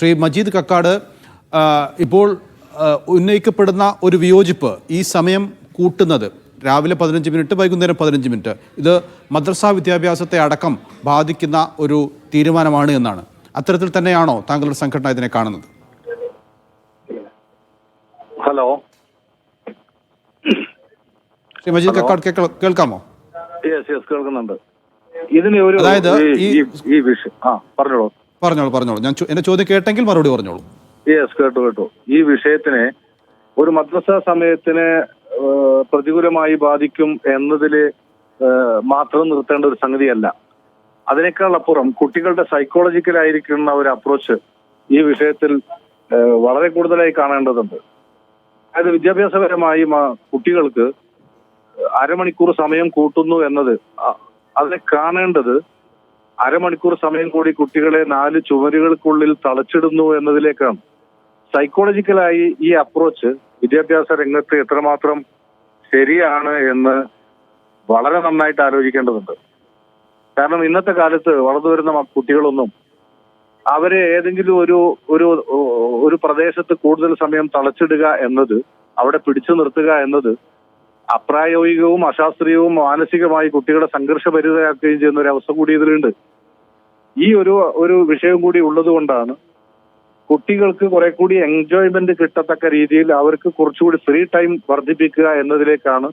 ശ്രീ മജീദ് കക്കാട്, ഇപ്പോൾ ഉന്നയിക്കപ്പെടുന്ന ഒരു വിയോജിപ്പ് ഈ സമയം കൂട്ടുന്നത് രാവിലെ 15 മിനിറ്റ് വൈകുന്നേരം 15 മിനിറ്റ് ഇത് മദ്രസാ വിദ്യാഭ്യാസത്തെ അടക്കം ബാധിക്കുന്ന ഒരു തീരുമാനമാണ് എന്നാണ്. അത്തരത്തിൽ തന്നെയാണോ താങ്കളുടെ സംഘടന ഇതിനെ കാണുന്നത്? ഹലോ ശ്രീ മജീദ് കക്കാട് കേൾക്കാമോ? കേൾക്കുന്നുണ്ട്. ഇതിന് ഒരു പറഞ്ഞോളൂ. ഞാൻ എന്റെ ചോദ്യം കേട്ടെങ്കിൽ മറുപടി പറഞ്ഞോളൂ. കേട്ടു. ഈ വിഷയത്തിനെ ഒരു മദ്രസ സമയത്തിന് പ്രതികൂലമായി ബാധിക്കും എന്നതില് മാത്രം നിർത്തേണ്ട ഒരു സംഗതിയല്ല. അതിനേക്കാൾ അപ്പുറം കുട്ടികളുടെ സൈക്കോളജിക്കലായിരിക്കുന്ന ഒരു അപ്രോച്ച് ഈ വിഷയത്തിൽ വളരെ കൂടുതലായി കാണേണ്ടതുണ്ട്. അതായത് വിദ്യാഭ്യാസപരമായി കുട്ടികൾക്ക് അരമണിക്കൂർ സമയം കൂട്ടുന്നു എന്നത് അതിനെ കാണേണ്ടത് അരമണിക്കൂർ സമയം കൂടി കുട്ടികളെ 4 ചുമരുകൾക്കുള്ളിൽ തളച്ചിടുന്നു എന്നതിലേക്കാണ്. സൈക്കോളജിക്കലായി ഈ അപ്രോച്ച് വിദ്യാഭ്യാസ രംഗത്ത് എത്രമാത്രം ശരിയാണ് എന്ന് വളരെ നന്നായിട്ട് ആലോചിക്കേണ്ടതുണ്ട്. കാരണം ഇന്നത്തെ കാലത്ത് വളർന്നു വരുന്ന കുട്ടികളൊന്നും അവരെ ഏതെങ്കിലും ഒരു പ്രദേശത്ത് കൂടുതൽ സമയം തളച്ചിടുക എന്നത്, അവിടെ പിടിച്ചു നിർത്തുക എന്നത് അപ്രായോഗികവും അശാസ്ത്രീയവും മാനസികമായി കുട്ടികളെ സംഘർഷഭരിതരാക്കുകയും ചെയ്യുന്ന ഒരു അവസ്ഥ കൂടി ഇതിലുണ്ട്. ഈ ഒരു വിഷയം കൂടി ഉള്ളത് കൊണ്ടാണ് കുട്ടികൾക്ക് കുറെ കൂടി എൻജോയ്മെന്റ് കിട്ടത്തക്ക രീതിയിൽ അവർക്ക് കുറച്ചുകൂടി ഫ്രീ ടൈം വർദ്ധിപ്പിക്കുക എന്നതിലേക്കാണ്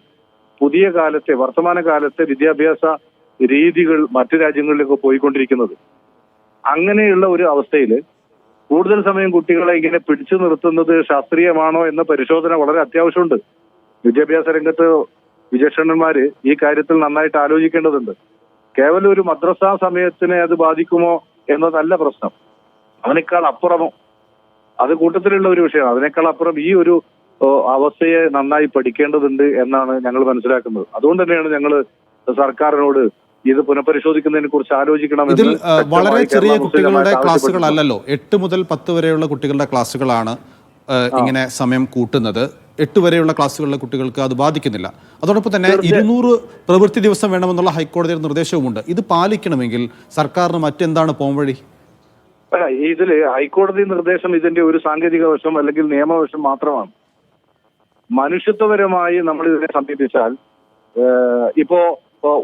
പുതിയ കാലത്തെ വർത്തമാനകാലത്തെ വിദ്യാഭ്യാസ രീതികൾ മറ്റു രാജ്യങ്ങളിലേക്ക് പോയിക്കൊണ്ടിരിക്കുന്നത്. അങ്ങനെയുള്ള ഒരു അവസ്ഥയിൽ കൂടുതൽ സമയം കുട്ടികളെ ഇങ്ങനെ പിടിച്ചു നിർത്തുന്നത് ശാസ്ത്രീയമാണോ എന്ന പരിശോധന വളരെ അത്യാവശ്യമുണ്ട്. വിദ്യാഭ്യാസ രംഗത്ത് വിചക്ഷണന്മാര് ഈ കാര്യത്തിൽ നന്നായിട്ട് ആലോചിക്കേണ്ടതുണ്ട്. കേവലം ഒരു മദ്രസാ സമയത്തിനെ അത് ബാധിക്കുമോ എന്നതല്ല പ്രശ്നം. അതിനേക്കാൾ അപ്പുറമോ അത് കൂട്ടത്തിലുള്ള ഒരു വിഷയമാണ്. അതിനേക്കാൾ അപ്പുറം ഈ ഒരു അവസ്ഥയെ നന്നായി പഠിക്കേണ്ടതുണ്ട് എന്നാണ് ഞങ്ങൾ മനസ്സിലാക്കുന്നത്. അതുകൊണ്ട് തന്നെയാണ് ഞങ്ങൾ സർക്കാരിനോട് ഇത് പുനഃപരിശോധിക്കുന്നതിനെ കുറിച്ച് ആലോചിക്കണം. ഇതിൽ വളരെ ചെറിയ കുട്ടികളുടെ ക്ലാസ്സുകളല്ലല്ലോ, 8 മുതൽ 10 വരെയുള്ള കുട്ടികളുടെ ക്ലാസ്സുകളാണ് ഇങ്ങനെ സമയം കൂട്ടുന്നത്. 8 വരെയുള്ള ക്ലാസ്സുകളിലെ കുട്ടികൾക്ക് അത് ബാധിക്കുന്നില്ല. അതോടൊപ്പം തന്നെ 200 പ്രവൃത്തി ദിവസം വേണമെന്നുള്ള ഹൈക്കോടതിയുടെ നിർദ്ദേശവുമുണ്ട്. ഇത് പാലിക്കണമെങ്കിൽ സർക്കാരിന് മറ്റെന്താണ് പോംവഴി? ഇതില് ഹൈക്കോടതി നിർദ്ദേശം ഇതിന്റെ ഒരു സാങ്കേതിക വശം അല്ലെങ്കിൽ നിയമവശം മാത്രമാണ്. മനുഷ്യത്വപരമായി നമ്മൾ ഇതിനെ സമീപിച്ചാൽ ഇപ്പോ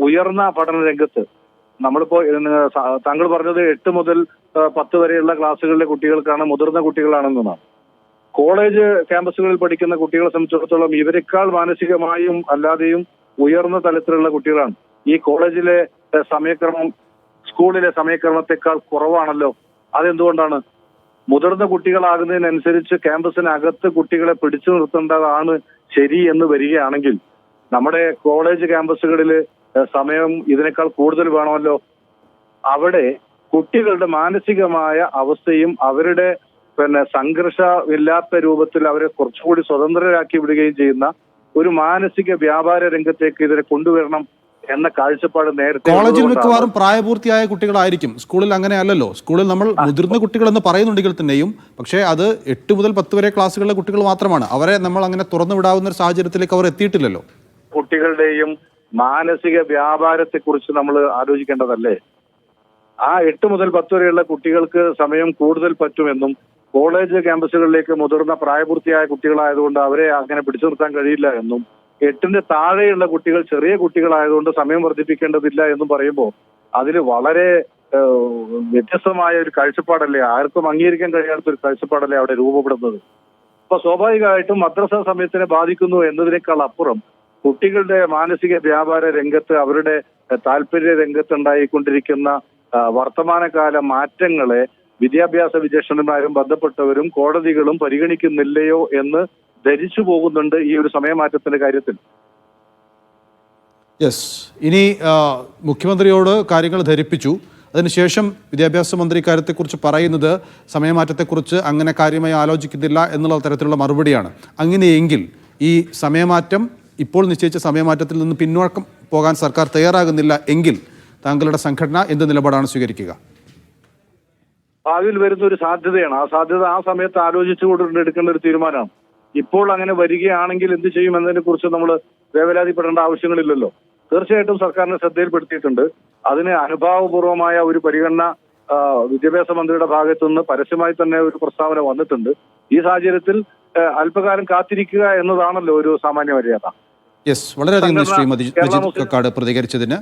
ഉയർന്ന പഠന രംഗത്ത് നമ്മളിപ്പോ താങ്കൾ പറഞ്ഞത് 8 മുതൽ 10 വരെയുള്ള ക്ലാസ്സുകളിലെ കുട്ടികൾക്കാണ്, മുതിർന്ന കുട്ടികളാണെന്നാണ്. കോളേജ് ക്യാമ്പസുകളിൽ പഠിക്കുന്ന കുട്ടികളെ സംബന്ധിച്ചിടത്തോളം ഇവരെക്കാൾ മാനസികമായും അല്ലാതെയും ഉയർന്ന തലത്തിലുള്ള കുട്ടികളാണ്. ഈ കോളേജിലെ സമയക്രമം സ്കൂളിലെ സമയക്രമത്തെക്കാൾ കുറവാണല്ലോ. അതെന്തുകൊണ്ടാണ്? മുതിർന്ന കുട്ടികളാകുന്നതിനനുസരിച്ച് ക്യാമ്പസിനകത്ത് കുട്ടികളെ പിടിച്ചു നിർത്തേണ്ടതാണ് ശരി എന്ന് വരികയാണെങ്കിൽ നമ്മുടെ കോളേജ് ക്യാമ്പസുകളിൽ സമയം ഇതിനേക്കാൾ കൂടുതൽ വേണമല്ലോ. അവിടെ കുട്ടികളുടെ മാനസികമായ അവസ്ഥയും അവരുടെ സംഘർഷമില്ലാത്ത രൂപത്തിൽ അവരെ കുറച്ചുകൂടി സ്വതന്ത്രരാക്കി വിടുകയും ചെയ്യുന്ന ഒരു മാനസിക വ്യാപാര രംഗത്തേക്ക് ഇതിനെ കൊണ്ടുവരണം എന്ന കാഴ്ചപ്പാട് നേരത്തെ. കോളേജിൽ മിക്കവാറും പ്രായപൂർത്തിയായ കുട്ടികളായിരിക്കും, സ്കൂളിൽ അങ്ങനെ അല്ലല്ലോ. സ്കൂളിൽ നമ്മൾ മുതിർന്ന കുട്ടികൾ എന്ന് പറയുന്നുണ്ടെങ്കിൽ തന്നെയും പക്ഷേ അത് 8 മുതൽ 10 വരെ ക്ലാസ്സുകളിലെ കുട്ടികൾ മാത്രമാണ്. അവരെ നമ്മൾ അങ്ങനെ തുറന്നു വിടാവുന്ന ഒരു സാഹചര്യത്തിലേക്ക് അവർ എത്തിയിട്ടില്ലല്ലോ. കുട്ടികളുടെയും മാനസിക വ്യാപാരത്തെ കുറിച്ച് നമ്മൾ ആലോചിക്കേണ്ടതല്ലേ? ആ 8 മുതൽ 10 വരെയുള്ള കുട്ടികൾക്ക് സമയം കൂടുതൽ പറ്റുമെന്നും കോളേജ് ക്യാമ്പസുകളിലേക്ക് മുതിർന്ന പ്രായപൂർത്തിയായ കുട്ടികളായതുകൊണ്ട് അവരെ അങ്ങനെ പിടിച്ചു നിർത്താൻ കഴിയില്ല എന്നും 8ന്റെ താഴെയുള്ള കുട്ടികൾ ചെറിയ കുട്ടികളായതുകൊണ്ട് സമയം വർദ്ധിപ്പിക്കേണ്ടതില്ല എന്നും പറയുമ്പോൾ അതിൽ വളരെ വ്യത്യസ്തമായ ഒരു കാഴ്ചപ്പാടല്ലേ, ആർക്കും അംഗീകരിക്കാൻ കഴിയാത്ത ഒരു കാഴ്ചപ്പാടല്ലേ അവിടെ രൂപപ്പെടുന്നത്. അപ്പൊ സ്വാഭാവികമായിട്ടും മദ്രസ സമയത്തിനെ ബാധിക്കുന്നു എന്നതിനേക്കാൾ അപ്പുറം കുട്ടികളുടെ മാനസിക വ്യാപാര രംഗത്ത് അവരുടെ താല്പര്യ രംഗത്തുണ്ടായിക്കൊണ്ടിരിക്കുന്ന വർത്തമാനകാല മാറ്റങ്ങളെ വിദ്യാഭ്യാസ വിചക്ഷണന്മാരും ബന്ധപ്പെട്ടവരും കോടതികളും പരിഗണിക്കുന്നില്ലയോ എന്ന് ധരിച്ചു പോകുന്നുണ്ട് ഈ ഒരു സമയമാറ്റത്തിന്റെ കാര്യത്തിൽ. ഇനി മുഖ്യമന്ത്രിയോട് കാര്യങ്ങൾ ധരിപ്പിച്ചു. അതിനുശേഷം വിദ്യാഭ്യാസ മന്ത്രി കാര്യത്തെക്കുറിച്ച് പറയുന്നത് സമയമാറ്റത്തെക്കുറിച്ച് അങ്ങനെ കാര്യമായി ആലോചിക്കുന്നില്ല എന്നുള്ള തരത്തിലുള്ള മറുപടിയാണ്. അങ്ങനെയെങ്കിൽ ഈ സമയമാറ്റം ഇപ്പോൾ നിശ്ചയിച്ച സമയമാറ്റത്തിൽ നിന്ന് പിന്നോക്കം പോകാൻ സർക്കാർ തയ്യാറാകുന്നില്ല എങ്കിൽ താങ്കളുടെ സംഘടന എന്ത് നിലപാടാണ് സ്വീകരിക്കുക? ഭാവിയിൽ വരുന്ന ഒരു സാധ്യതയാണ്. ആ സാധ്യത ആ സമയത്ത് ആലോചിച്ചുകൊണ്ട് എടുക്കേണ്ട ഒരു തീരുമാനമാണ്. ഇപ്പോൾ അങ്ങനെ വരികയാണെങ്കിൽ എന്ത് ചെയ്യുമെന്നതിനെ കുറിച്ച് നമ്മൾ വേവലാതിപ്പെടേണ്ട ആവശ്യങ്ങളില്ലല്ലോ. തീർച്ചയായിട്ടും സർക്കാരിനെ ശ്രദ്ധയിൽപ്പെടുത്തിയിട്ടുണ്ട്. അതിന് അനുഭാവപൂർവമായ ഒരു പരിഗണന വിദ്യാഭ്യാസ മന്ത്രിയുടെ ഭാഗത്തു നിന്ന് പരസ്യമായി തന്നെ ഒരു പ്രസ്താവന വന്നിട്ടുണ്ട്. ഈ സാഹചര്യത്തിൽ അല്പകാലം കാത്തിരിക്കുക എന്നതാണല്ലോ ഒരു സാമാന്യ മര്യാദ. യെസ്, വളരെയധികം ശ്രീമതി രജിത് കക്കാട് പ്രതികരിച്ചതിന്.